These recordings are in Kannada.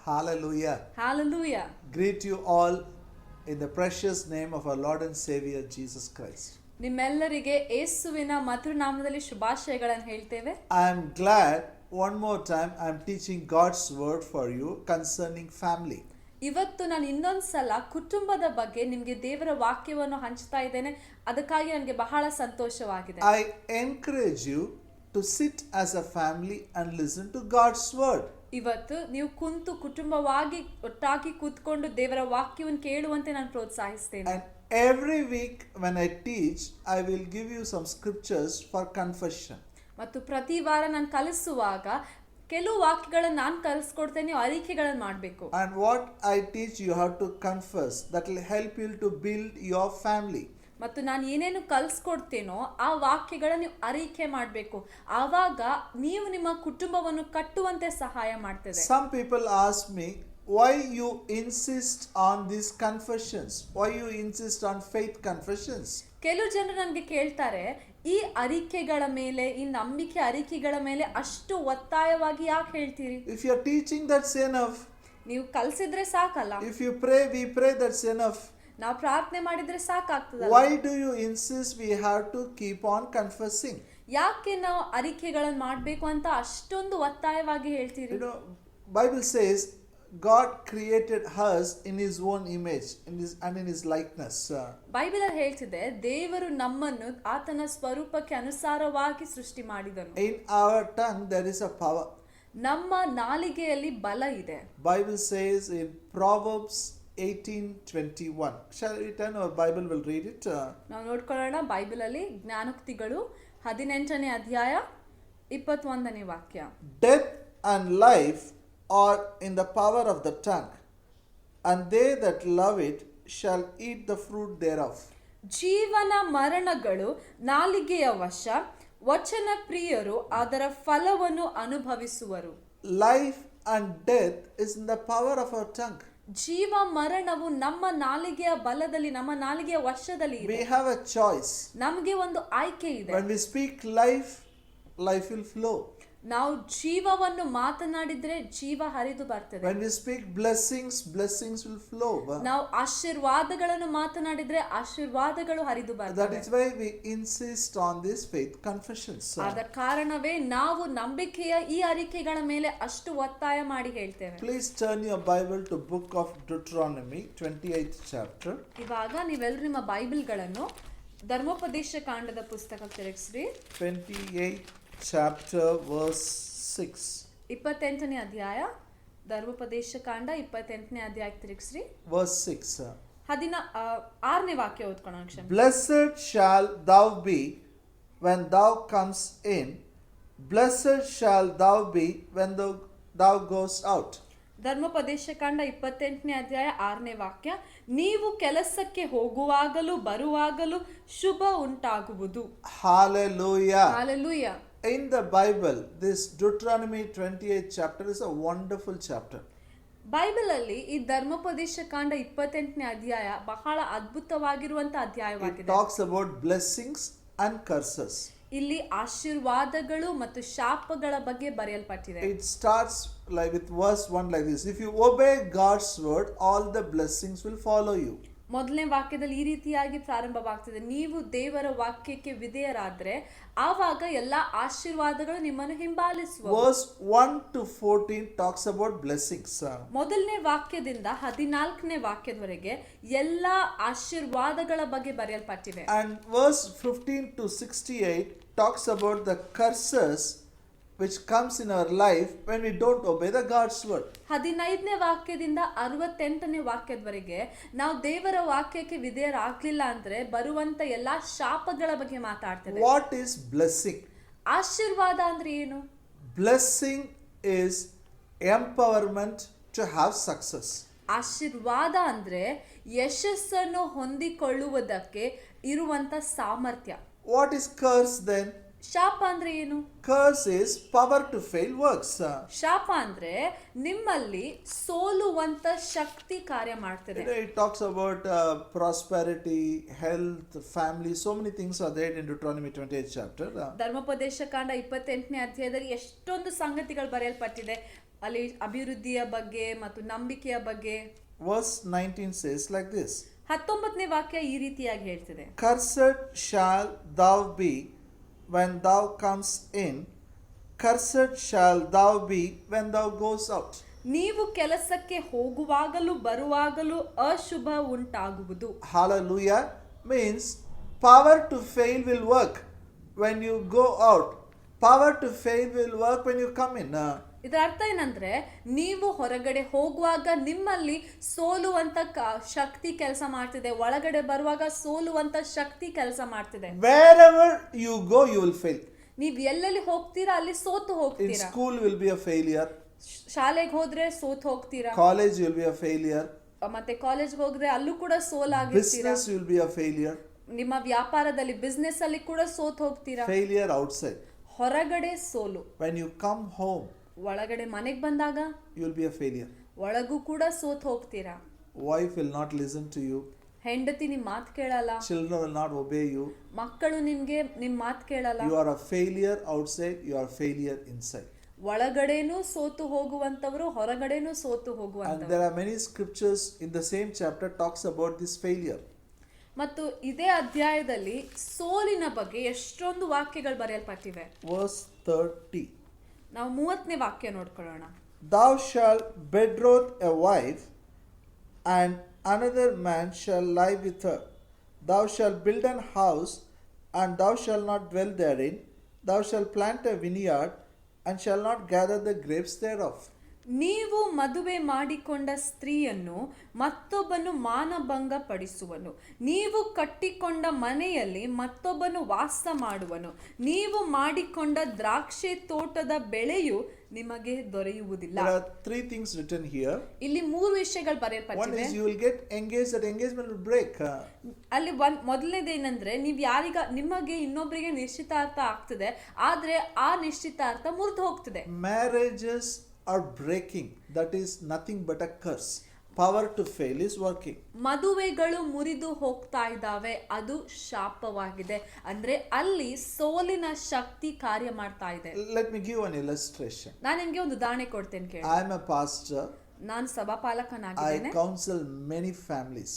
Hallelujah. Hallelujah. Greet you all in the precious name of our Lord and Savior Jesus Christ. ನಿಮ್ಮೆಲ್ಲರಿಗೆ ಯೇಸುವಿನ ಮಧುರನಾಮದಲ್ಲಿ ಶುಭಾಶಯಗಳನ್ನು ಹೇಳ್ತೇವೆ. I am glad one more time I am teaching God's word for you concerning family. ಇವತ್ತು ನಾನು ಇನ್ನೊಂದ್ಸಲ ಕುಟುಂಬದ ಬಗ್ಗೆ ನಿಮಗೆ ದೇವರ ವಾಕ್ಯವನ್ನು ಹಂಚ್ತಾ ಇದ್ದೇನೆ. ಅದಕ್ಕಾಗಿ ನನಗೆ ಬಹಳ ಸಂತೋಷವಾಗಿದೆ. I encourage you to sit as a family and listen to God's word. ಇವತ್ತು ನೀವು ಕುಂತು ಕುಟುಂಬವಾಗಿ ಒಟ್ಟಾಗಿ ಕೂತ್ಕೊಂಡು ದೇವರ ವಾಕ್ಯವನ್ನು ಕೇಳುವಂತೆ ನಾನು ಪ್ರೋತ್ಸಾಹಿಸ್ತೇನೆ. And every week when I teach, I will give you some scriptures for confession. ಮತ್ತು ಪ್ರತಿ ವಾರ ನಾನು ಕಲಿಸುವಾಗ ಕೆಲವು ವಾಕ್ಯಗಳನ್ನು ನಾನು ಕಲಿಸ್ಕೊಡ್ತೇನೆ, ನೀವು ಅರಿಕೆಗಳನ್ನು ಮಾಡಬೇಕು. And what I teach you have to confess. That will help you to build your family. ಮತ್ತು ನಾನು ಏನೇನು ಕಲಿಸ್ಕೊಡ್ತೇನೋ ಆ ವಾಕ್ಯಗಳನ್ನು ನೀವು ಅರಿಕೆ ಮಾಡಬೇಕು. ಆವಾಗ ನೀವು ನಿಮ್ಮ ಕುಟುಂಬವನ್ನು ಕಟ್ಟುವಂತೆ ಸಹಾಯ ಮಾಡ್ತದೆ. Some people ask me, why you insist on these confessions? Why you insist on faith confessions? ಕೆಲವು ಜನರು ನನಗೆ ಕೇಳ್ತಾರೆ, ಈ ಅರಿಕೆಗಳ ಮೇಲೆ, ಈ ನಂಬಿಕೆ ಅರಿಕೆಗಳ ಮೇಲೆ ಅಷ್ಟು ಒತ್ತಾಯವಾಗಿ ಯಾಕೆ ಹೇಳ್ತೀರಿ? If you are teaching, that's enough. ನೀವು ಕಲಿಸಿದ್ರೆ ಸಾಕಲ್ಲ. If you pray, we pray, that's enough. ನಾವು ಪ್ರಾರ್ಥನೆ ಮಾಡಿದ್ರೆ ಸಾಕಾಗ್ತದೆ. Why do you insist we have to keep on confessing? ಯಾಕೆ ನಾವು ಅರಿಕೆಗಳನ್ನು ಮಾಡಬೇಕು ಅಂತ ಅಷ್ಟೊಂದು ಒತ್ತಾಯವಾಗಿ ಹೇಳ್ತೀರಿ? You know, Bible says God created us in His own image, in His likeness. Bible ಹೇಳ್ತಿದೆ, ದೇವರು ನಮ್ಮನ್ನು ಆತನ ಸ್ವರೂಪಕ್ಕೆ ಅನುಸಾರವಾಗಿ ಸೃಷ್ಟಿ ಮಾಡಿದನು. In our tongue there is a power. ನಮ್ಮ ನಾಲಿಗೆಯಲ್ಲಿ ಬಲ ಇದೆ. Bible says in Proverbs 18:21. Shall we turn our Bible? Will read it. ನಾವು ನೋಡ್ಕೊಳ್ಳೋಣ. ಬೈಬಲ್ ಅಲ್ಲಿ ಜ್ಞಾನೋಕ್ತಿಗಳು 18ನೇ ಅಧ್ಯಾಯ 21ನೇ ವಾಕ್ಯ. Death and life are in the power of the tongue, and they that love it shall eat the fruit thereof. ಜೀವನ ಮರಣಗಳು ನಾಲಿಗೆಯ ವಶ, ವಚನ ಪ್ರಿಯರು ಅದರ ಫಲವನ್ನು ಅನುಭವಿಸುವರು. Life and death is in the power of our tongue. ಜೀವ ಮರಣವು ನಮ್ಮ ನಾಲಿಗೆಯ ಬಲದಲ್ಲಿ, ನಮ್ಮ ನಾಲಿಗೆಯ ವಶದಲ್ಲಿ ಇದೆ. We have a choice. ನಮಗೆ ಒಂದು ಆಯ್ಕೆ ಇದೆ. When we speak life, life will flow. ನಾವು ಜೀವವನ್ನು ಮಾತನಾಡಿದ್ರೆ ಜೀವ ಹರಿದು ಬರ್ತದೆ. When we speak blessings, blessings will flow. ನಾವು ಆಶೀರ್ವಾದಗಳನ್ನು ಮಾತನಾಡಿದ್ರೆ ಆಶೀರ್ವಾದಗಳು ಹರಿದು ಬರ್ತದೆ. That is why we insist on this faith confessions. ಆದ ಕಾರಣವೇ ನಾವು ನಂಬಿಕೆಯ ಈ ಅರಿಕೆಗಳ ಮೇಲೆ ಅಷ್ಟು ಒತ್ತಾಯ ಮಾಡಿ ಹೇಳ್ತೇವೆ. Please turn your Bible to book of Deuteronomy 28th chapter. ಇವಾಗ ನೀವೆಲ್ಲರೂ ನಿಮ್ಮ ಬೈಬಲ್ಗಳನ್ನು ಧರ್ಮೋಪದೇಶ ಕಾಂಡದ ಪುಸ್ತಕ ತಿರುಗಿಸ್ರಿ. 28th chapter verse 6. 28ನೇ ಅಧ್ಯಾಯ ಧರ್ಮೋಪದೇಶ ಕಾಂಡ 28ನೇ ಅಧ್ಯಾಯಕ್ಕೆ ತಿರುಗಿಸ್ರಿ. Verse 6. 6ನೇ ವಾಕ್ಯ ಓದ್ಕೊಳ್ಳೋಣ. ಕ್ಷಮೆ. Blessed shall thou be when thou comes in, blessed shall thou be when thou goest out. ಧರ್ಮೋಪದೇಶ ಕಾಂಡ 28ನೇ ಅಧ್ಯಾಯ 6ನೇ ವಾಕ್ಯ. ನೀವು ಕೆಲಸಕ್ಕೆ ಹೋಗುವಾಗಲೂ ಬರುವಾಗಲೂ ಶುಭ ಉಂಟಾಗುವುದು. Hallelujah. Hallelujah. In the Bible, this Deuteronomy 28th chapter is a wonderful chapter. Bible ಅಲ್ಲಿ ಈ ಧರ್ಮೋಪದೇಶ ಕಾಂಡ 28ನೇ ಅಧ್ಯಾಯ ಬಹಳ ಅದ್ಭುತವಾಗಿರುವಂತ ಅಧ್ಯಾಯವಾಗಿದೆ. It talks about blessings and curses. ಇಲ್ಲಿ ಆಶೀರ್ವಾದಗಳು ಮತ್ತು ಶಾಪಗಳ ಬಗ್ಗೆ ಬರೆಯಲ್ಪಟ್ಟಿದೆ. It starts like with verse 1 like this. If you obey God's word, all the blessings will follow you. ಮೊದಲನೇ ವಾಕ್ಯದಲ್ಲಿ ಈ ರೀತಿಯಾಗಿ ಪ್ರಾರಂಭವಾಗ್ತದೆ, ನೀವು ದೇವರ ವಾಕ್ಯಕ್ಕೆ ವಿಧೇಯರಾದ್ರೆ ಆವಾಗ ಎಲ್ಲಾ ಆಶೀರ್ವಾದಗಳು ನಿಮ್ಮನ್ನು ಹಿಂಬಾಲಿಸುವವು. Verse 1 to 14 talks about blessings. ಮೊದಲನೇ ವಾಕ್ಯದಿಂದ 14ನೇ ವಾಕ್ಯದವರೆಗೆ ಎಲ್ಲಾ ಆಶೀರ್ವಾದಗಳ ಬಗ್ಗೆ ಬರೆಯಲ್ಪಟ್ಟಿವೆ. And verse 15 to 68 talks about the curses which comes in our life when we don't obey the God's word. 15ನೇ ವಾಕ್ಯದಿಂದ 68ನೇ ವಾಕ್ಯದವರೆಗೆ ನಾವು ದೇವರ ವಾಕ್ಯಕ್ಕೆ ವಿಧೇಯರಾಗಲಿಲ್ಲ ಅಂದ್ರೆ ಬರುವಂತ ಎಲ್ಲಾ ಶಾಪಗಳ ಬಗ್ಗೆ ಮಾತಾಡ್ತದೆ. What is blessing? ಆಶೀರ್ವಾದ ಅಂದ್ರೆ ಏನು? Blessing is empowerment to have success. ಆಶೀರ್ವಾದ ಅಂದ್ರೆ ಯಶಸ್ಸನ್ನು ಹೊಂದಿಕೊಳ್ಳುವುದಕ್ಕೆ ಇರುವಂತ ಸಾಮರ್ಥ್ಯ. What is curse then? ಶಾಪ ಅಂದ್ರೆ ಏನು? Curse is power to fail works. ಶಾಪ ಅಂದ್ರೆ ನಿಮ್ಮಲ್ಲಿ ಸೋಲುವಂತ ಶಕ್ತಿ ಕಾರ್ಯ ಮಾಡ್ತದೆ. It talks about prosperity, health, family. So many things are there in Deuteronomy 28th chapter. ಧರ್ಮೋಪದೇಶ ಕಾಂಡ 28ನೇ ಅಧ್ಯಾಯದಲ್ಲಿ ಎಷ್ಟೊಂದು ಸಂಗತಿಗಳು ಬರೆಯಲ್ಪಟ್ಟಿದೆ. ಅಲ್ಲಿ ಅಭಿವೃದ್ಧಿಯ ಬಗ್ಗೆ ಮತ್ತು ನಂಬಿಕೆಯ ಬಗ್ಗೆ. Verse 19 says like this. 19ನೇ ವಾಕ್ಯ ಈ ರೀತಿಯಾಗಿ ಹೇಳ್ತಿದೆ. Cursed shall thou be when thou comest in, cursed shall thou be when thou goes out. ನೀವು ಕೆಲಸಕ್ಕೆ ಹೋಗುವಾಗಲೂ ಬರುವಾಗಲೂ ಅಶುಭ ಉಂಟಾಗುವುದು. Hallelujah means power to fail will work when you go out. Power to fail will work when you come in. ಇದರ ಅರ್ಥ ಏನಂದ್ರೆ, ನೀವು ಹೊರಗಡೆ ಹೋಗುವಾಗ ನಿಮ್ಮಲ್ಲಿ ಸೋಲುವಂತ ಶಕ್ತಿ ಕೆಲಸ ಮಾಡ್ತಿದೆ, ಒಳಗಡೆ ಬರುವಾಗ ಸೋಲುವಂತ ಶಕ್ತಿ ಕೆಲಸ ಮಾಡ್ತಿದೆ. Wherever you go you will fail. ನೀವು ಎಲ್ಲೆಲ್ಲಿ ಹೋಗ್ತೀರಾ ಅಲ್ಲಿ ಸೋತು In ಹೋಗ್ತೀರಾ. school you will be a failure. ಶಾಲೆಗೆ ಹೋದ್ರೆ ಸೋತು ಹೋಗ್ತೀರಾ. College you will be a failure. ಮತ್ತೆ ಕಾಲೇಜ್ಗೆ ಹೋದ್ರೆ ಅಲ್ಲೂ ಕೂಡ ಸೋಲಾಗಿರ್ತೀರಾ. Business you will be a failure. ನಿಮ್ಮ ವ್ಯಾಪಾರದಲ್ಲಿ ಬಿಸ್ನೆಸ್ ಅಲ್ಲಿ ಕೂಡ ಸೋತು ಹೋಗ್ತೀರಾ. Failure outside. ಹೊರಗಡೆ ಸೋಲು. When you come home ಒಳಗಡೆ ಮನೆಗೆ ಬಂದಾಗ you will be a failure. ಒಳಗೂ ಕೂಡ ಸೋತು ಹೋಗ್ತೀರಾ. Wife will not listen to you. ಹೆಂಡತಿ ನಿಮ್ ಮಾತು ಕೇಳಲ್ಲ. Children will not obey you. ಮಕ್ಕಳು ನಿಮ್ ಮಾತು ಕೇಳಲ್ಲ. You are a failure outside, you are a failure inside. ಒಳಗಡೆನೂ ಸೋತು ಹೋಗುವಂತವರು, ಹೊರಗಡೆನೂ ಸೋತು And ಹೋಗುವಂತವರು. there are many scriptures in the same chapter talks about this failure. ಮತ್ತು ಇದೇ ಅಧ್ಯಾಯದಲ್ಲಿ ಸೋಲಿನ ಬಗ್ಗೆ ಎಷ್ಟೊಂದು ವಾಕ್ಯಗಳು ಬರೆಯಲ್ಪಟ್ಟಿವೆ. Verse 30. ನಾವು 30ನೇ ವಾಕ್ಯ ನೋಡ್ಕೊಳ್ಳೋಣ. Thou shalt betroth a wife, and another man shall lie with her. Thou shalt build an house, and thou shalt not dwell therein. Thou shalt plant a vineyard, and shall not gather the grapes thereof. ನೀವು ಮದುವೆ ಮಾಡಿಕೊಂಡ ಸ್ತ್ರೀಯನ್ನು ಮತ್ತೊಬ್ಬನು ಮಾನಭಂಗ ಪಡಿಸುವನು, ನೀವು ಕಟ್ಟಿಕೊಂಡ ಮನೆಯಲ್ಲಿ ಮತ್ತೊಬ್ಬನು ವಾಸ ಮಾಡುವನು, ನೀವು ಮಾಡಿಕೊಂಡ ದ್ರಾಕ್ಷಿ ತೋಟದ ಬೆಳೆಯು ನಿಮಗೆ ದೊರೆಯುವುದಿಲ್ಲ. There are three things written here. ಇಲ್ಲಿ 3 ವಿಷಯಗಳು One ಬರೆಯಲ್ಪಟ್ಟಿವೆ. is you will get engaged, that engagement will break. ಅಲ್ಲಿ ಮೊದಲನೇದೇನಂದ್ರೆ, ನೀವು ನಿಮಗೆ ಇನ್ನೊಬ್ಬರಿಗೆ ನಿಶ್ಚಿತಾರ್ಥ ಆಗ್ತದೆ, ಆದ್ರೆ ಆ ನಿಶ್ಚಿತಾರ್ಥ ಮುರಿದು ಹೋಗ್ತದೆ. Marriages are breaking. That is nothing but a curse. Power to fail is working. ಮದುವೆಗಳು ಮುರಿದು ಹೋಗ್ತಾ ಇದ್ದಾವೆ, ಅದು ಶಾಪವಾಗಿದೆ. ಅಂದ್ರೆ ಅಲ್ಲಿ ಸೋಲಿನ ಶಕ್ತಿ ಕಾರ್ಯ ಮಾಡ್ತಾ ಇದೆ. Let me give an illustration. ನಾನು ನಿಮ್ಗೆ ಒಂದು ಉದಾಹರಣೆ ಕೊಡ್ತೇನೆ ಕೇಳಿ. I am a pastor. ನಾನು ಸಭಾಪಾಲಕನಾಗಿದ್ದೇನೆ. I counsel many families.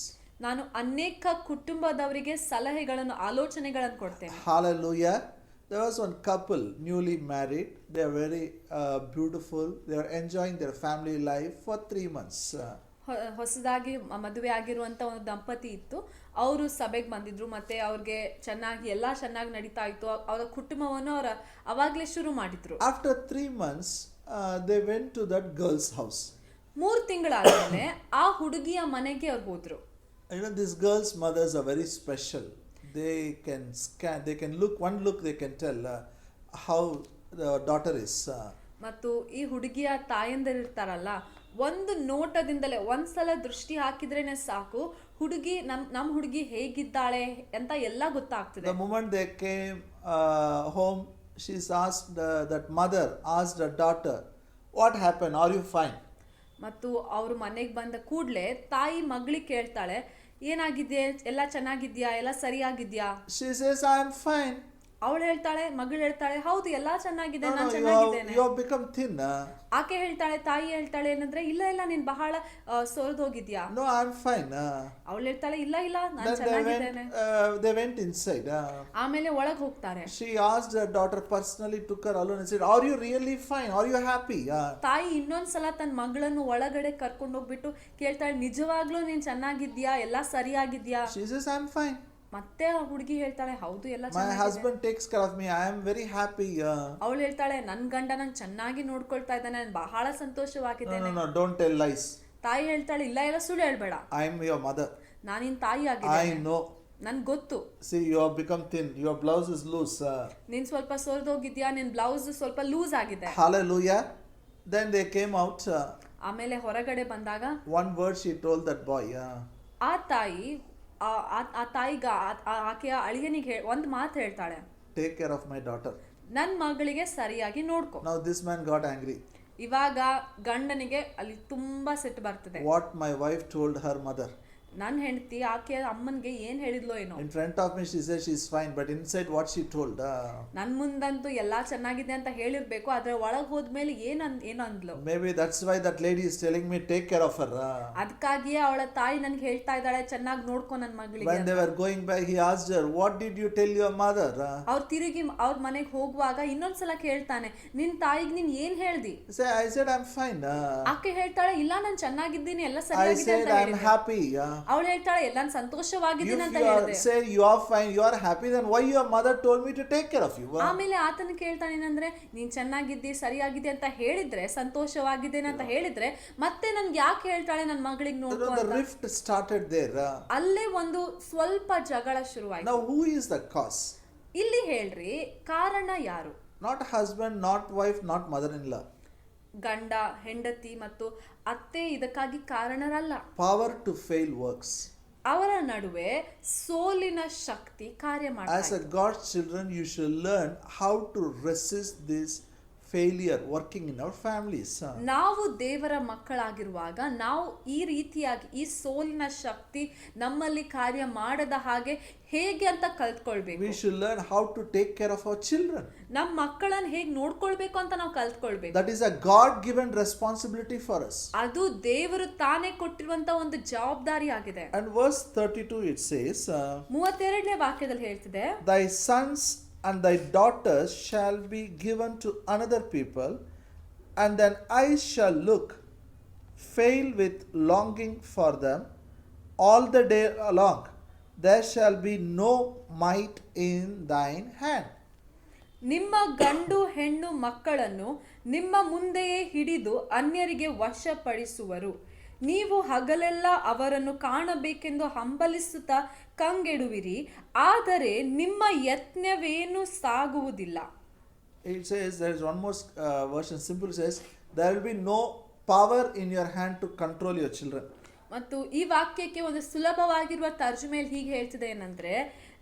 ನಾನು ಅನೇಕ ಕುಟುಂಬದವರಿಗೆ ಸಲಹೆಗಳನ್ನು, ಆಲೋಚನೆಗಳನ್ನು ಕೊಡ್ತೇನೆ. Hallelujah. There was one couple newly married. They are very beautiful. They are enjoying their family life for 3 months. ಹೊಸದಾಗಿ ಮದುವೆ ಆಗಿರುವಂತ ಒಂದು ದಂಪತಿ ಇತ್ತು. ಅವರು ಸಭೆಗೆ ಬಂದಿದ್ರು, ಮತ್ತೆ ಅವ್ರಿಗೆ ಎಲ್ಲ ಚೆನ್ನಾಗಿ ನಡೀತಾ ಇತ್ತು. ಅವರ ಕುಟುಂಬವನ್ನು ಅವಾಗ್ಲೇ ಶುರು ಮಾಡಿದ್ರು. After 3 months, they went to that girl's house. 3 ತಿಂಗಳಾದ್ಮೇಲೆ ಆ ಹುಡುಗಿಯ ಮನೆಗೆ ಅವ್ರು ಹೋದ್ರು. You know, this girl's mothers are very special. They can scan, they can look, one look they can tell how the daughter is. ಮತ್ತು ಈ ಹುಡುಗಿಯ ತಾಯಂದಿರಿರ್ತಾರಲ್ಲ, ಒಂದು ನೋಟದಿಂದಲೇ ಒಂದ್ಸಲ ದೃಷ್ಟಿ ಹಾಕಿದ್ರೇನೆ ಸಾಕು, ಹುಡುಗಿ ನಮ್ಮ ಹುಡುಗಿ ಹೇಗಿದ್ದಾಳೆ ಅಂತ ಎಲ್ಲ ಗೊತ್ತಾಗ್ತದೆ. The moment they came home, she's asked, that mother asked her daughter, what happened, are you fine? ಮತ್ತು ಅವ್ರ ಮನೆಗೆ ಬಂದ ಕೂಡಲೇ ತಾಯಿ ಮಗಳಿಗೆ ಕೇಳ್ತಾಳೆ, ಏನಾಗಿದೆ, ಎಲ್ಲ ಚೆನ್ನಾಗಿದ್ಯಾ, ಎಲ್ಲ ಸರಿಯಾಗಿದ್ಯಾ? She says, I am fine. ಅವಳು ಹೇಳ್ತಾಳೆ, ಮಗಳು ಹೇಳ್ತಾಳೆ, ಹೌದು ಎಲ್ಲ ಚೆನ್ನಾಗಿದೆ, ನಾನು ಚೆನ್ನಾಗಿದ್ದೇನೆ. You have become thin. ಆಕೆ ಹೇಳ್ತಾಳೆ, ತಾಯಿ ಹೇಳ್ತಾಳೆ ಏನಂದ್ರೆ, ಇಲ್ಲ ನೀನ್ ಬಹಳ ಸೋರ್ದು ಹೋಗಿದ್ಯಾ? No, I am fine. ಅವಳು ಹೇಳ್ತಾಳೆ, ಇಲ್ಲ ನಾನು ಚೆನ್ನಾಗಿದ್ದೇನೆ. They went inside. ಆಮೇಲೆ ಒಳಗೆ ಹೋಗ್ತಾರೆ. She asked her daughter personally, took her alone and said, are you really fine, are you happy? ತಾಯಿ ಇನ್ನೊಂದ್ಸಲ ತನ್ನ ಮಗಳನ್ನು ಒಳಗಡೆ ಕರ್ಕೊಂಡು ಹೋಗ್ಬಿಟ್ಟು ಕೇಳ್ತಾಳೆ, ನಿಜವಾಗ್ಲೂ ನೀನ್ ಚೆನ್ನಾಗಿದ್ಯಾ, ಎಲ್ಲ ಸರಿಯಾಗಿದ್ಯಾ? She says, I am fine. ಮತ್ತೆ ಆ ಹುಡುಗಿ ಹೇಳ್ತಾಳೆ, ಹೌದು ಎಲ್ಲ My husband takes care of me, I am very happy. ಅವಳು ಹೇಳ್ತಾಳೆ, ನನ್ ಗಂಡ ನಂಗೆ ಚೆನ್ನಾಗಿ ನೋಡ್ಕೊಳ್ತಾ ಇದ್ದಾನೆ, ನಾನು ಬಹಳ ಸಂತೋಷವಾಗಿದ್ದೇನೆ. No, don't tell lies. ತಾಯಿ ಹೇಳ್ತಾಳೆ, ಇಲ್ಲ ಸುಳ್ಳು ಹೇಳ್ಬೇಡ, I am your mother. ನಾನಿನ್ ತಾಯಿ ಆಗಿದ್ದೇನೆ, I know. ನನ್ ಗೊತ್ತು. See, you have become thin, your blouse is loose. ನೀನ್ ಸ್ವಲ್ಪ ಸೋರ್ದೋಗಿದ್ಯಾ, ನಿನ್ ಬ್ಲೌಸ್ ಸ್ವಲ್ಪ ಲೂಸ್ ಆಗಿದೆ. Hallelujah. Then they came out. ಆಮೇಲೆ ಹೊರಗಡೆ ಬಂದಾಗ one word she told that boy. ಆ ತಾಯಿ ಆ ತಾಯಿಗ ಆಕೆಯ ಅಳಿಯನಿಗೆ ಒಂದು ಮಾತು ಹೇಳ್ತಾಳೆ, take care of my daughter. ನನ್ ಮಗಳಿಗೆ ಸರಿಯಾಗಿ ನೋಡ್ಕೊ. Now this man got angry. ಇವಾಗ ಗಂಡನಿಗೆ ಅಲ್ಲಿ ತುಂಬಾ ಸಿಟ್ಟು ಬರ್ತದೆ. What my wife told her mother. ನನ್ನ ಹೆಂಡತಿ ಆಕೆ ಅಮ್ಮನ್ಗೆ ಏನ್ ಹೇಳಿದ್ಲೋ ಏನೋ. In front of me she says she's fine, but inside what she told. ನನ್ ಮುಂದಂತೂ ಎಲ್ಲಾ ಚೆನ್ನಾಗಿದೆ ಅಂತ ಹೇಳಿರ್ಬೇಕು, ಆದ್ರೆ ಒಳಗ್ ಹೋದ್ಮೇಲೆ ಏನೋ ಅಂದ್ಲು. Maybe that's why that lady is telling me take care of her. ಅದಕ್ಕಾಗಿಯೇ ಅವಳ ತಾಯಿ ನನ್ಗೆ ಹೇಳ್ತಾ ಇದ್ದಾಳೆ ಚೆನ್ನಾಗಿ ನೋಡ್ಕೊ ನನ್ ಮಗಳಿಗೆ. When they were going back, he asked her, what did you tell your mother? ಅವ್ರು ತಿರುಗಿ ಅವ್ರ ಮನೆಗೆ ಹೋಗುವಾಗ ಇನ್ನೊಂದ್ಸಲ ಕೇಳ್ತಾನೆ, ನಿನ್ ತಾಯಿಗೆ ನೀನ್ ಏನ್ ಹೇಳ್ದಿ? I said I'm fine. ಆಕೆ ಹೇಳ್ತಾಳೆ, ಇಲ್ಲ ನಾನ್ ಚೆನ್ನಾಗಿದ್ದೀನಿ, ಎಲ್ಲ I ಸರಿಯಾಗಿದೆ said ಅಂತ I'm happy. ಅವಳು ಹೇಳ್ತಾಳೆ, ಎಲ್ಲ ನಾನು ಸಂತೋಷವಾಗಿದ್ದೀನಿ ಅಂತ If you ಹೇಳಿದೆ. say you are fine, you are happy, then why your mother told me to take care of you? ಆಮೇಲೆ ಆತನ ಕೇಳ್ತಾನೆ ಏನಂದ್ರೆ, ನೀನ್ ಚೆನ್ನಾಗಿದ್ದಿ ಸರಿಯಾಗಿದೆ ಅಂತ ಹೇಳಿದ್ರೆ, ಸಂತೋಷವಾಗಿದ್ದೇನೆ ಅಂತ ಹೇಳಿದ್ರೆ, ಮತ್ತೆ ನನ್ಗೆ ಯಾಕೆ ಹೇಳ್ತಾಳೆ ನನ್ನ ಮಗಳಿಗೆ ನೋಡ್ಕೊ The ಅಂತ. rift started there. ಅಲ್ಲೇ ಒಂದು ಸ್ವಲ್ಪ ಜಗಳ ಶುರುವಾಯ್ತು. Now who is the cause? ಇಲ್ಲಿ ಹೇಳ್ರಿ, ಕಾರಣ ಯಾರು? Not husband, not wife, not mother-in-law. ಗಂಡ, ಹೆಂಡತಿ ಮತ್ತು ಅತ್ತೆ ಇದಕ್ಕಾಗಿ ಕಾರಣರಲ್ಲ. Power to fail works. ಅವರ ನಡುವೆ ಸೋಲಿನ ಶಕ್ತಿ ಕಾರ್ಯ As ಮಾಡ್ತಾ a God's children, you should learn how to resist this failure working in our families. ನಾವು ದೇವರ ಮಕ್ಕಳಾಗಿರುವಾಗ ನಾವು ಈ ರೀತಿಯಾಗಿ ಈ ಸೋಲಿನ ಶಕ್ತಿ ನಮ್ಮಲ್ಲಿ ಕಾರ್ಯ ಮಾಡದ ಹಾಗೆ ಹೇಗೆ ಅಂತ ಕಲ್ತ್ಕೊಳ್ಬೇಕು. We should learn how to take care of our children. ನಮ್ಮ ಮಕ್ಕಳನ್ನ ಹೇಗೆ ನೋಡ್ಕೊಳ್ಬೇಕು ಅಂತ ನಾವು ಕಲ್ತ್ಕೊಳ್ಬೇಕು. That is a God-given responsibility for us. ಅದು ದೇವರು ತಾನೇ ಕೊಟ್ಟಿರುವಂತ ಒಂದು ಜವಾಬ್ದಾರಿ ಆಗಿದೆ. And verse 32 it says, 32ನೇ ವಾಕ್ಯದಲ್ಲಿ ಹೇಳ್ತಿದೆ, thy sons and thy daughters shall be given to another people, and then I shall look, fail with longing for them all the day long. There shall be no might in thine hand. ನಿಮ್ಮ ಗಂಡು ಹೆಣ್ಣು ಮಕ್ಕಳನ್ನು ನಿಮ್ಮ ಮುಂದೆಯೇ ಹಿಡಿದು ಅನ್ಯರಿಗೆ ವಶಪಡಿಸುವರು. ನೀವು ಹಗಲೆಲ್ಲ ಅವರನ್ನು ಕಾಣಬೇಕೆಂದು ಹಂಬಲಿಸುತ್ತಾ ಕಂಗೆಡುವಿರಿ, ಆದರೆ ನಿಮ್ಮ ಯತ್ನವೇನು ಸಾಗುವುದಿಲ್ಲ. It says, there is one more version, simple says, there will be no power in your hand to control your children. ಮತ್ತು ಈ ವಾಕ್ಯಕ್ಕೆ ಒಂದು ಸುಲಭವಾಗಿರುವ ತರ್ಜುಮೆಯಲ್ಲಿ ಹೀಗೆ ಹೇಳ್ತಿದೆ ಏನಂದ್ರೆ,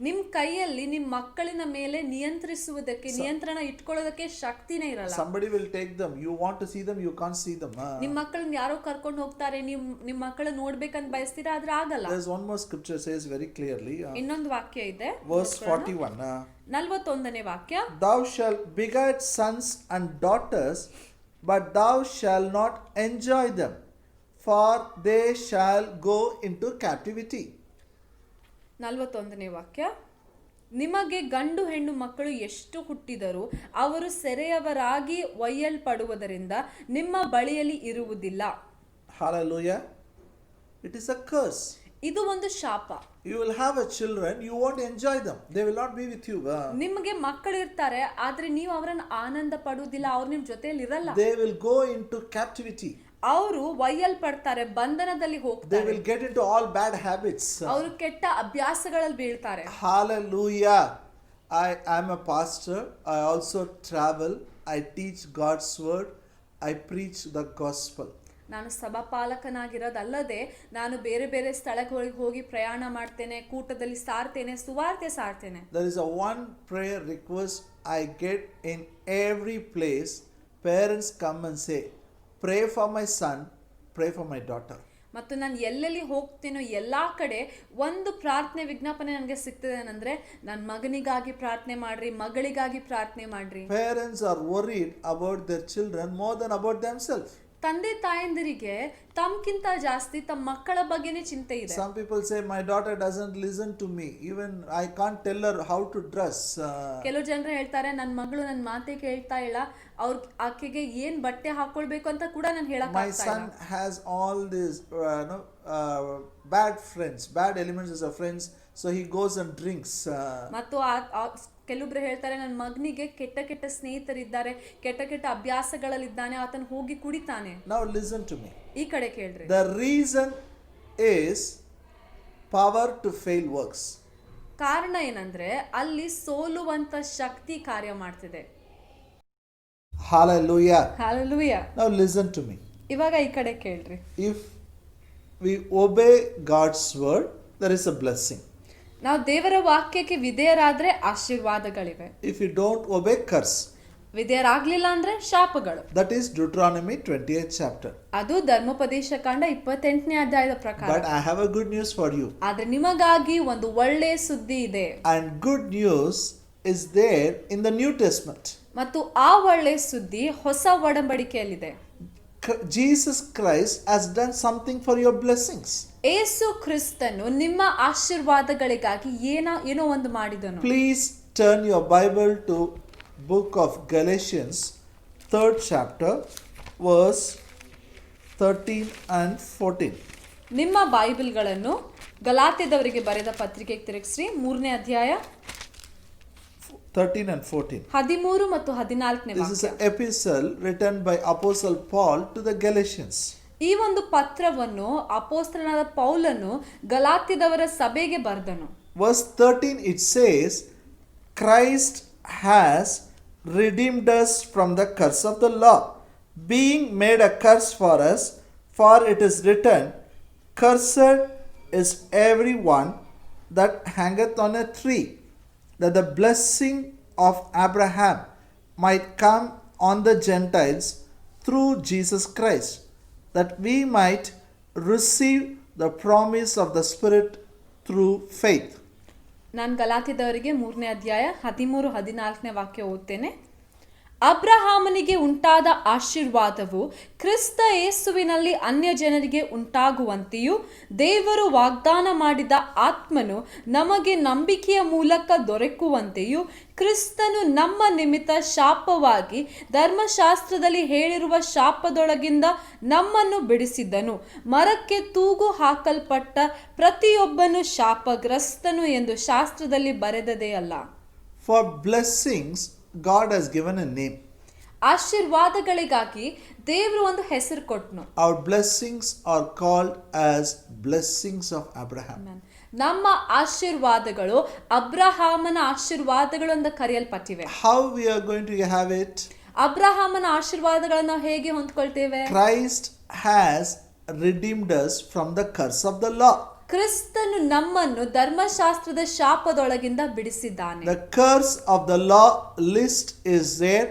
ನಿಮ್ ಕೈಯಲ್ಲಿ ನಿಮ್ ಮಕ್ಕಳಿನ ಮೇಲೆ ನಿಯಂತ್ರಿಸುವುದಕ್ಕೆ ನಿಯಂತ್ರಣ ಇಟ್ಕೊಳ್ಳೋದಕ್ಕೆ ಶಕ್ತಿನೇ ಇರಲ್ಲ. Somebody will take them. You want to see them, you can't see them. ನಿಮ್ ಮಕ್ಕಳನ್ನ ಯಾರೋ ಕರ್ಕೊಂಡು ಹೋಗ್ತಾರೆ, ನಿಮ್ ಮಕ್ಕಳನ್ನ ನೋಡ್ಬೇಕಂತ ಬಯಸ್ತೀರಾ, ಆದ್ರೆ ಆಗಲ್ಲ. There's one more scripture says very clearly. ಇನ್ನೊಂದು ವಾಕ್ಯ ಇದೆ, Verse 41. 41ನೇ ವಾಕ್ಯ, Thou shalt beget sons and daughters, but thou shalt not enjoy them, for they shall go into captivity. 41ನೇ ವಾಕ್ಯ, ನಿಮಗೆ ಗಂಡು ಹೆಣ್ಣು ಮಕ್ಕಳು ಎಷ್ಟು ಹುಟ್ಟಿದರೂ ಅವರು ಸೆರೆಯವರಾಗಿ ಒಯ್ಯಲ್ಪಡುವುದರಿಂದ ನಿಮ್ಮ ಬಳಿಯಲ್ಲಿ ಇರುವುದಿಲ್ಲ. Hallelujah. It is a curse. ಇದು ಒಂದು ಶಾಪ. You will have a children, you won't enjoy them. They will not be with you. ನಿಮಗೆ ಮಕ್ಕಳು ಇರ್ತಾರೆ, ಆದ್ರೆ ನೀವು ಅವರನ್ನು ಆನಂದ ಪಡುವುದಿಲ್ಲ, ಅವ್ರು ನಿಮ್ ಜೊತೆಯಲ್ಲಿ ಇರಲ್ಲ. They will go into captivity. ಅವರು ಒಯ್ಯಲ್ಪಡ್ತಾರೆ, ಬಂಧನದಲ್ಲಿ They ಹೋಗ್ತಾರೆ, will get into all bad habits. ಅವರು ಕೆಟ್ಟ ಅಭ್ಯಾಸಗಳಲ್ಲಿ ಬೀಳ್ತಾರೆ. Hallelujah. I am a pastor. I also travel. I teach God's word. I preach the gospel. ನಾನು ಸಭಾಪಾಲಕನಾಗಿರೋದಲ್ಲದೆ ನಾನು ಬೇರೆ ಬೇರೆ ಸ್ಥಳಗಳಿಗೆ ಹೋಗಿ ಪ್ರಯಾಣ ಮಾಡ್ತೇನೆ, ಕೂಟದಲ್ಲಿ ಸಾರ್ತೇನೆ, ಸುವಾರ್ತೆ ಸಾರ್ತೇನೆ. There is a one prayer request I get in every place. Parents come and say, pray for my son, pray for my daughter. ಮತ್ತು ನಾನು ಎಲ್ಲೆಲ್ಲಿ ಹೋಗ್ತೇನೋ ಎಲ್ಲಾ ಕಡೆ ಒಂದು ಪ್ರಾರ್ಥನೆ ವಿಜ್ಞಾಪನೆ ನನಗೆ ಸಿಗ್ತದೆ ಏನಂದ್ರೆ, ನನ್ನ ಮಗನಿಗಾಗಿ ಪ್ರಾರ್ಥನೆ ಮಾಡ್ರಿ, ಮಗಳಿಗಾಗಿ ಪ್ರಾರ್ಥನೆ ಮಾಡ್ರಿ. Parents are worried about their children more than about themselves. ತಂದೆ ತಾಯಂದಿರಿಗೆ ತಮ್ಗಿಂತ ಜಾಸ್ತಿ ತಮ್ಮ ಮಕ್ಕಳ ಬಗ್ಗೆನೇ ಚಿಂತೆ ಇದೆ. Some people say my daughter doesn't listen to me, even I can't tell her how to dress. ಕೆಲವು ಜನರು ಹೇಳ್ತಾರೆ, ನನ್ನ ಮಗಳು ನನ್ನ ಮಾತೇ ಕೇಳ್ತಾ ಇಲ್ಲ, ಆಕೆಗೆ ಏನ್ ಬಟ್ಟೆ ಹಾಕೊಳ್ಬೇಕು ಅಂತ ಕೂಡ ನಾನು ಹೇಳಕ್ My son has all these bad friends, bad elements as a friends, so he goes and drinks. ಮತ್ತು ಕೆಲವೊಬ್ರು ಹೇಳ್ತಾರೆ, ನನ್ನ ಮಗನಿಗೆ ಕೆಟ್ಟ ಕೆಟ್ಟ ಸ್ನೇಹಿತರಿದ್ದಾರೆ, ಕೆಟ್ಟ ಕೆಟ್ಟ ಅಭ್ಯಾಸಗಳಲ್ಲಿದ್ದಾನೆ, ಆತನ ಹೋಗಿ ಕುಡಿತಾನೆ. Now listen to me. ಈ ಕಡೆ ಕೇಳ್ರಿ. The reason is power to fail works. ಕಾರಣ ಏನಂದ್ರೆ ಅಲ್ಲಿ ಸೋಲುವಂತ ಶಕ್ತಿ ಕಾರ್ಯ ಮಾಡ್ತಿದೆ. Hallelujah. Hallelujah. Now listen to me. ಇವಾಗ ಈ ಕಡೆ ಕೇಳ್ರಿ. If we obey God's word, there is a blessing. ನಾವು ದೇವರ ವಾಕ್ಯಕ್ಕೆ ವಿಧೇಯರಾದ್ರೆ ಆಶೀರ್ವಾದಗಳಿವೆ. If you don't obey, curse. ವಿಧೇಯರಾಗ್ಲಿಲ್ಲ ಅಂದ್ರೆ ಶಾಪಗಳು. That is Deuteronomy 28th chapter. ಅದು ಧರ್ಮೋಪದೇಶ ಕಾಂಡ 28ನೇ ಅಧ್ಯಾಯದ ಪ್ರಕಾರ. But I have a good news for you. ಆದ್ರೆ ನಿಮಗಾಗಿ ಒಂದು ಒಳ್ಳೆ ಸುದ್ದಿ ಇದೆ. And good news is there in the New Testament. ಮತ್ತು ಆ ಒಳ್ಳೆ ಸುದ್ದಿ ಹೊಸ ಒಡಂಬಡಿಕೆಯಲ್ಲಿದೆ. Jesus Christ has done something for your blessings. ಯೇಸು ಕ್ರಿಸ್ತನು ನಿಮ್ಮ ಆಶೀರ್ವಾದಗಳಿಗಾಗಿ ಏನೋ ಒಂದು ಮಾಡಿದನು. Please turn your Bible to book of Galatians 3rd chapter verse 13 and 14. ನಿಮ್ಮ ಬೈಬಲ್ಗಳನ್ನು ಗಲಾತ್ಯದವರಿಗೆ ಬರೆದ ಪತ್ರಿಕೆಗೆ ತಿರುಗಿಸಿ 3ನೇ ಅಧ್ಯಾಯ 13 and 14. 13 ಮತ್ತು 14ನೇ This is ವಾಕ್ಯ. an epistle written by Apostle Paul to the Galatians. ಈ ಒಂದು ಪತ್ರವನ್ನು ಅಪೊಸ್ತಲನಾದ ಪೌಲನು ಗಲಾತ್ಯದವರ ಸಭೆಗೆ ಬರೆದನು. Verse 13 it says, Christ has redeemed us from the curse of the law, being made a curse for us, for it is written, Cursed is everyone that hangeth on a tree, that the blessing of Abraham might come on the Gentiles through Jesus Christ, that we might receive the promise of the Spirit through faith. ನಾನು ಗಲಾತ್ಯದವರಿಗೆ 3ನೇ ಅಧ್ಯಾಯ 13-14ನೇ ವಾಕ್ಯ ಓದ್ತೇನೆ. ಅಬ್ರಹಾಮನಿಗೆ ಉಂಟಾದ ಆಶೀರ್ವಾದವು ಕ್ರಿಸ್ತ ಯೇಸುವಿನಲ್ಲಿ ಅನ್ಯ ಜನರಿಗೆ ಉಂಟಾಗುವಂತೆಯೂ ದೇವರು ವಾಗ್ದಾನ ಮಾಡಿದ ಆತ್ಮನು ನಮಗೆ ನಂಬಿಕೆಯ ಮೂಲಕ ದೊರಕುವಂತೆಯೂ ಕ್ರಿಸ್ತನು ನಮ್ಮ ನಿಮಿತ್ತ ಶಾಪವಾಗಿ ಧರ್ಮಶಾಸ್ತ್ರದಲ್ಲಿ ಹೇಳಿರುವ ಶಾಪದೊಳಗಿಂದ ನಮ್ಮನ್ನು ಬಿಡಿಸಿದ್ದನು. ಮರಕ್ಕೆ ತೂಗು ಹಾಕಲ್ಪಟ್ಟ ಪ್ರತಿಯೊಬ್ಬನು ಶಾಪಗ್ರಸ್ತನು ಎಂದು ಶಾಸ್ತ್ರದಲ್ಲಿ ಬರೆದದೇ ಅಲ್ಲ. For blessings God has given a name. ಆಶೀರ್ವಾದಗಳಿಗಾಗಿ ದೇವರು ಒಂದು ಹೆಸರು ಕೊಟ್ಟನು. Our blessings are called as blessings of Abraham. ನಮ್ಮ ಆಶೀರ್ವಾದಗಳು ಅಬ್ರಹಾಮನ ಆಶೀರ್ವಾದಗಳು ಅಂತ ಕರೆಯಲ್ಪಟ್ಟಿವೆ. How we are going to have it? ಅಬ್ರಹಾಮನ ಆಶೀರ್ವಾದಗಳನ್ನು ಹೇಗೆ ಹೊಂದ್ಕೊಳ್ತೇವೆ? Christ has redeemed us from the curse of the law. ಕ್ರಿಸ್ತನು ನಮ್ಮನ್ನು ಧರ್ಮಶಾಸ್ತ್ರದ ಶಾಪದೊಳಗಿಂದ ಬಿಡಿಸಿದ್ದಾನೆ. The curse of the law list is there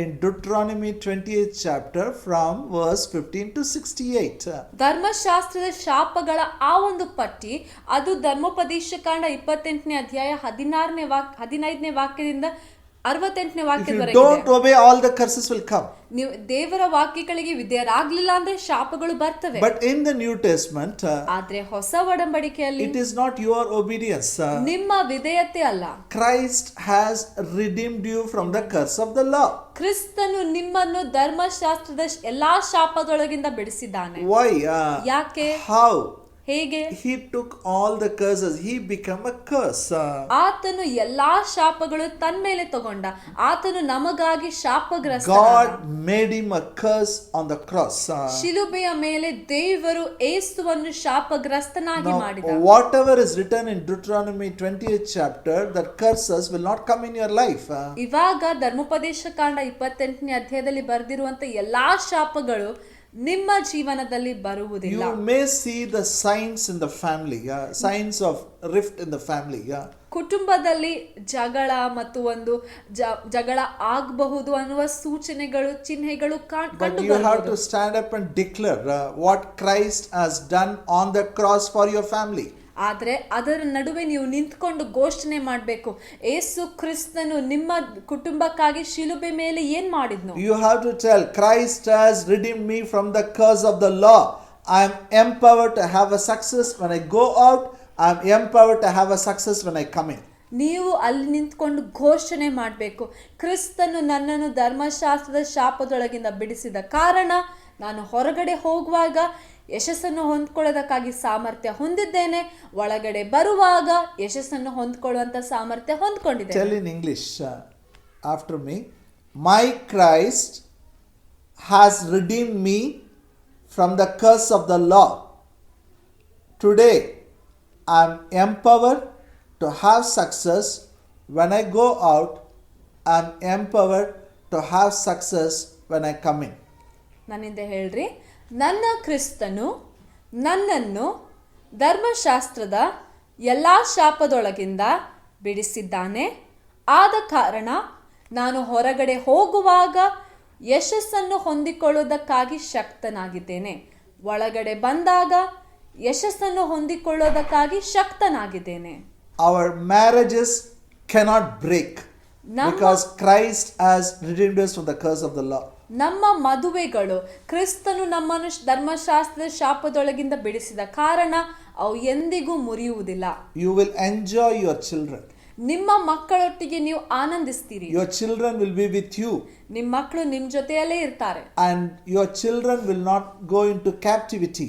in Deuteronomy 28th chapter from verse 15 to 68. ಧರ್ಮಶಾಸ್ತ್ರದ ಶಾಪಗಳ ಆ ಒಂದು ಪಟ್ಟಿ ಅದು ಧರ್ಮೋಪದೇಶ ಕಾಂಡ 28ನೇ ಅಧ್ಯಾಯ 15ನೇ ವಾಕ್ಯದಿಂದ 68ನೇ If ವಾಕ್ಯದವರೆಗೆ. you don't obey, all the curses will come. ನೀವು ದೇವರ ವಾಕ್ಯಗಳಿಗೆ ವಿಧೇಯರಾಗ್ಲಿಲ್ಲ ಅಂದ್ರೆ ಶಾಪಗಳು ಬರ್ತವೆ. But in the New Testament, ಆದ್ರೆ ಹೊಸ ಒಡಂಬಡಿಕೆಯಲ್ಲಿ it is not your obedience. ನಿಮ್ಮ ವಿಧೇಯತೆ ಅಲ್ಲ. Christ has redeemed you from the curse of the law. ಕ್ರಿಸ್ತನು ನಿಮ್ಮನ್ನು ಧರ್ಮಶಾಸ್ತ್ರದ ಎಲ್ಲಾ ಶಾಪದೊಳಗಿಂದ ಬಿಡಿಸಿದ್ದಾನೆ. Why? ಯಾಕೆ? How? ಹೇಗೆ? He took all the curses. He became a curse. ಆತನು ಎಲ್ಲಾ ಶಾಪಗಳು ತನ್ನ ಮೇಲೆ ತಗೊಂಡ. ಆತನು ನಮಗಾಗಿ ಶಾಪಗ್ರಸ್ತ. God made him a curse on the cross. ಶಿಲುಬೆಯ ಮೇಲೆ ದೇವರು ಯೇಸುವನ್ನು ಶಾಪಗ್ರಸ್ತನಾಗಿ ಮಾಡಿದ. Whatever is written in Deuteronomy 20th chapter, that curses will not come in your life. ಇವಾಗ ಧರ್ಮೋಪದೇಶ ಕಾಂಡ 28ನೇ ಅಧ್ಯಾಯದಲ್ಲಿ ಬರೆದಿರುವಂತ ಎಲ್ಲಾ ಶಾಪಗಳು ನಿಮ್ಮ ಜೀವನದಲ್ಲಿ ಬರುವುದಿಲ್ಲ. You may see the signs in the family, signs of rift in the family. ಕುಟುಂಬದಲ್ಲಿ ಜಗಳ ಮತ್ತು ಒಂದು ಜಗಳ ಆಗಬಹುದು ಅನ್ನುವ ಸೂಚನೆಗಳು ಚಿಹ್ನೆಗಳು But you have to stand up and declare what Christ has done on the cross for your family. ಆದ್ರೆ ಅದರ ನಡುವೆ ನೀವು ನಿಂತ್ಕೊಂಡು ಘೋಷಣೆ ಮಾಡಬೇಕು, ಯೇಸು ಕ್ರಿಸ್ತನು ನಿಮ್ಮ ಕುಟುಂಬಕ್ಕಾಗಿ ಶಿಲುಬೆ ಮೇಲೆ ಏನ್ ಮಾಡಿದ್ನು. You have to tell, Christ has redeemed me from the curse of the law. I am empowered to have a success when I go out. I am empowered to have a success when I come in. ನೀವು ಅಲ್ಲಿ ನಿಂತ್ಕೊಂಡು ಘೋಷಣೆ ಮಾಡಬೇಕು, ಕ್ರಿಸ್ತನು ನನ್ನನ್ನು ಧರ್ಮಶಾಸ್ತ್ರದ ಶಾಪದೊಳಗಿಂದ ಬಿಡಿಸಿದ ಕಾರಣ ನಾನು ಹೊರಗಡೆ ಹೋಗುವಾಗ ಯಶಸ್ಸನ್ನು ಹೊಂದ್ಕೊಳ್ಳೋದಕ್ಕಾಗಿ ಸಾಮರ್ಥ್ಯ ಹೊಂದಿದ್ದೇನೆ, ಒಳಗಡೆ ಬರುವಾಗ ಯಶಸ್ಸನ್ನು ಹೊಂದ್ಕೊಳ್ಳುವಂತ ಸಾಮರ್ಥ್ಯ ಹೊಂದ್ಕೊಂಡಿದ್ದೇನೆ. Tell in English after me. My Christ has redeemed me from the curse of the law. Today I am empowered to have success when I go out. I am empowered to have success when I come in. ನನ್ನಿಂದ ಹೇಳ್ರಿ, ನನ್ನ ಕ್ರಿಸ್ತನು ನನ್ನನ್ನು ಧರ್ಮಶಾಸ್ತ್ರದ ಎಲ್ಲ ಶಾಪದೊಳಗಿಂದ ಬಿಡಿಸಿದ್ದಾನೆ. ಆದ ಕಾರಣ ನಾನು ಹೊರಗಡೆ ಹೋಗುವಾಗ ಯಶಸ್ಸನ್ನು ಹೊಂದಿಕೊಳ್ಳುವುದಕ್ಕಾಗಿ ಶಕ್ತನಾಗಿದ್ದೇನೆ, ಒಳಗಡೆ ಬಂದಾಗ ಯಶಸ್ಸನ್ನು ಹೊಂದಿಕೊಳ್ಳೋದಕ್ಕಾಗಿ ಶಕ್ತನಾಗಿದ್ದೇನೆ. Our marriages cannot break because Christ has redeemed us from the curse of the law. ನಮ್ಮ ಮದುವೆಗಳು ಕ್ರಿಸ್ತನು ನಮ್ಮನ್ನು ಧರ್ಮಶಾಸ್ತ್ರದ ಶಾಪದೊಳಗಿಂದ ಬಿಡಿಸಿದ ಕಾರಣ ಅವು ಎಂದಿಗೂ ಮುರಿಯುವುದಿಲ್ಲ. You will enjoy your children. ನಿಮ್ಮ ಮಕ್ಕಳೊಟ್ಟಿಗೆ ನೀವು ಆನಂದಿಸ್ತೀರಿ. Your children will be with you. ನಿಮ್ಮ ಮಕ್ಕಳು ನಿಮ್ಮ ಜೊತೆಯಲ್ಲೇ ಇರ್ತಾರೆ. And your children will not go into captivity.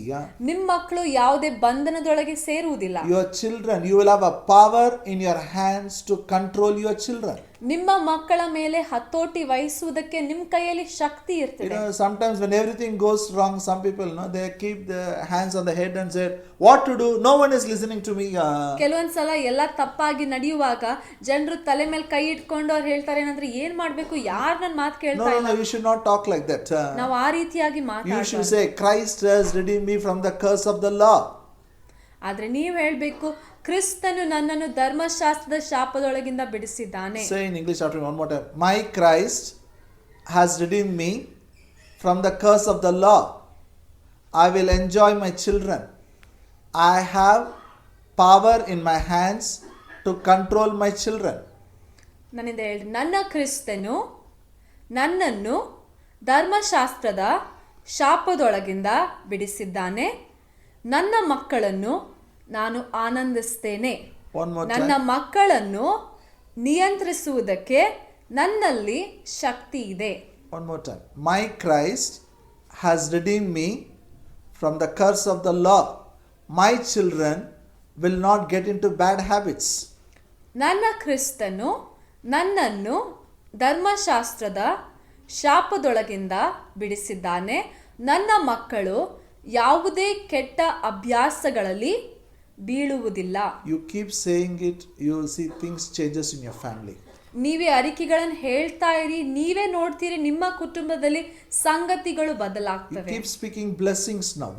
ನಿಮ್ಮ ಮಕ್ಕಳು ಯಾವುದೇ ಬಂಧನದೊಳಗೆ ಸೇರುವುದಿಲ್ಲ. Your children, you will have a power in your hands to control your children. ನಿಮ್ಮ ಮಕ್ಕಳ ಮೇಲೆ ಹತೋಟಿ ವಹಿಸುವುದಕ್ಕೆ ನಿಮ್ಮ ಕೈಯಲ್ಲಿ ಶಕ್ತಿ ಇರ್ತದೆ. Sometimes when everything goes wrong, some people they keep their hands on the head and say what to do, no one is listening to me. ಕೆಲವೊಂದ್ಸಲ ಎಲ್ಲ ತಪ್ಪಾಗಿ ನಡೆಯುವಾಗ ಜನರು ತಲೆ ಮೇಲೆ ಕೈ ಇಟ್ಕೊಂಡು ಅವ್ರು ಹೇಳ್ತಾರೆ ಏನಂದ್ರೆ ಏನ್ ಮಾಡ್ಬೇಕು, ಯಾರು ನನ್ನ ಮಾತು ಕೇಳ್ತಾ ಇಲ್ಲ. No, you should not talk like that. ನಾವು ಆ ರೀತಿಯಾಗಿ You should ಮಾತಾಡೋದು. say Christ has redeemed me from the curse of the law. ಆದ್ರೆ ನೀವು ಹೇಳ್ಬೇಕು ಕ್ರಿಸ್ತನು ನನ್ನನ್ನು ಧರ್ಮಶಾಸ್ತ್ರದ ಶಾಪದೊಳಗಿಂದ ಬಿಡಿಸಿದ್ದಾನೆ. Say in English after me one more time. My Christ has redeemed me from the curse of the law. I will enjoy my children. I have power in my hands to control my children. ನನ್ನಿಂದ ಹೇಳಿ, ನನ್ನ ಕ್ರಿಸ್ತನು ನನ್ನನ್ನು ಧರ್ಮಶಾಸ್ತ್ರದ ಶಾಪದೊಳಗಿಂದ ಬಿಡಿಸಿದ್ದಾನೆ, ನನ್ನ ಮಕ್ಕಳನ್ನು ನಾನು ಆನಂದಿಸ್ತೇನೆ. One more ನನ್ನ time. ಮಕ್ಕಳನ್ನು ನಿಯಂತ್ರಿಸುವುದಕ್ಕೆ ನನ್ನಲ್ಲಿ ಶಕ್ತಿ ಇದೆ. One more time. My Christ has redeemed me from the curse of the law. My children will not get into bad habits. ನನ್ನ ಕ್ರಿಸ್ತನು ನನ್ನನ್ನು ಧರ್ಮಶಾಸ್ತ್ರದ ಶಾಪದೊಳಗಿಂದ ಬಿಡಿಸಿದ್ದಾನೆ, ನನ್ನ ಮಕ್ಕಳು ಯಾವುದೇ ಕೆಟ್ಟ ಅಭ್ಯಾಸಗಳಲ್ಲಿ ಬೀಳುವುದಿಲ್ಲ. You keep saying it, you will see things changes in your family. ನೀವೇ ಅರಿಕೆಗಳನ್ನು ಹೇಳ್ತಾ ಇರಿ, ನೀವೇ ನೋಡ್ತೀರಿ ನಿಮ್ಮ ಕುಟುಂಬದಲ್ಲಿ ಸಂಗತಿಗಳು You ಬದಲಾಗ್ತವೆ. keep speaking blessings now.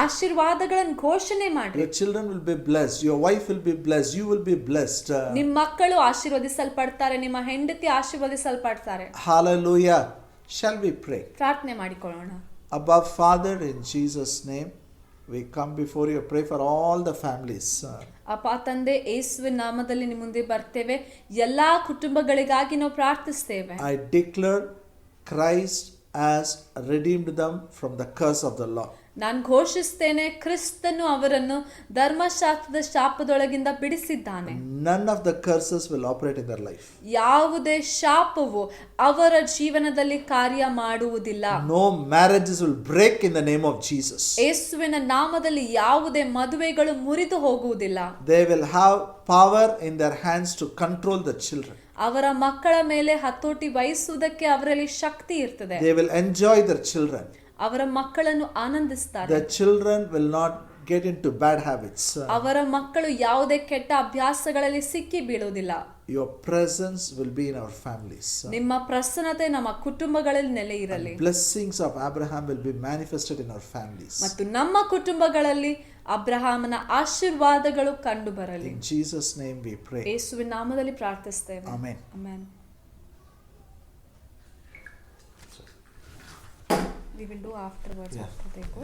ಆಶೀರ್ವಾದಗಳನ್ನು ಘೋಷಣೆ ಮಾಡ್ರಿ. Your children will be blessed, your wife will be blessed, you will be blessed. ನಿಮ್ಮ ಮಕ್ಕಳು ಆಶೀರ್ವದಿಸಲ್ಪಡ್ತಾರೆ, ನಿಮ್ಮ ಹೆಂಡತಿ ಆಶೀರ್ವದಿಸಲ್ಪಡ್ತಾರೆ. Hallelujah. Shall we pray? ಪ್ರಾರ್ಥನೆ ಮಾಡಿಕೊಳ್ಳೋಣ. Abba Father, in Jesus' name, we come before you, pray for all the families. ಅಪ್ಪ ತಂದೆ, ಯೇಸುವಿನ ನಾಮದಲ್ಲಿ ನಿಮ್ಮ ಮುಂದೆ ಬರ್ತೇವೆ, ಎಲ್ಲಾ ಕುಟುಂಬಗಳಿಗಾಗಿ ನಾವು ಪ್ರಾರ್ಥಿಸ್ತೇವೆ. I declare Christ has redeemed them from the curse of the law. ನಾನು ಘೋಷಿಸ್ತೇನೆ, ಕ್ರಿಸ್ತನು ಅವರನ್ನು ಧರ್ಮಶಾಸ್ತ್ರದ ಶಾಪದೊಳಗಿಂದ ಬಿಡಿಸಿದ್ದಾನೆ. None of the curses will operate in their life. ಯಾವುದೇ ಶಾಪವು ಅವರ ಜೀವನದಲ್ಲಿ ಕಾರ್ಯ ಮಾಡುವುದಿಲ್ಲ. No marriages will break in the name of Jesus. ಯೇಸುವಿನ ನಾಮದಲ್ಲಿ ಯಾವುದೇ ಮದುವೆಗಳು ಮುರಿದು ಹೋಗುವುದಿಲ್ಲ. They will have power in their hands to control the children. ಅವರ ಮಕ್ಕಳ ಮೇಲೆ ಹತೋಟಿ ವಹಿಸುವುದಕ್ಕೆ ಅವರಲ್ಲಿ ಶಕ್ತಿ ಇರ್ತದೆ. They will enjoy their children. ಅವರ ಮಕ್ಕಳನ್ನು ಆನಂದಿಸ್ತಾರೆ. The children will not get into bad habits. ಅವರ ಮಕ್ಕಳು ಯಾವುದೇ ಕೆಟ್ಟ ಅಭ್ಯಾಸಗಳಲ್ಲಿ ಸಿಕ್ಕಿ ಬೀಳುವುದಿಲ್ಲ. Your presence will be in our families. ನಿಮ್ಮ ಪ್ರಸನ್ನತೆ ನಮ್ಮ ಕುಟುಂಬಗಳಲ್ಲಿ ನೆಲೆ ಇರಲಿ. Blessings of Abraham will be manifested in our families. ಮತ್ತು ನಮ್ಮ ಕುಟುಂಬಗಳಲ್ಲಿ ಅಬ್ರಹಾಮನ ಆಶೀರ್ವಾದಗಳು ಕಂಡು ಬರಲಿ. In Jesus' name we pray. ಯೇಸುವಿನ ನಾಮದಲ್ಲಿ ಪ್ರಾರ್ಥಿಸ್ತೇವೆ. Amen. Amen. We will do afterwards. Yeah. After they go.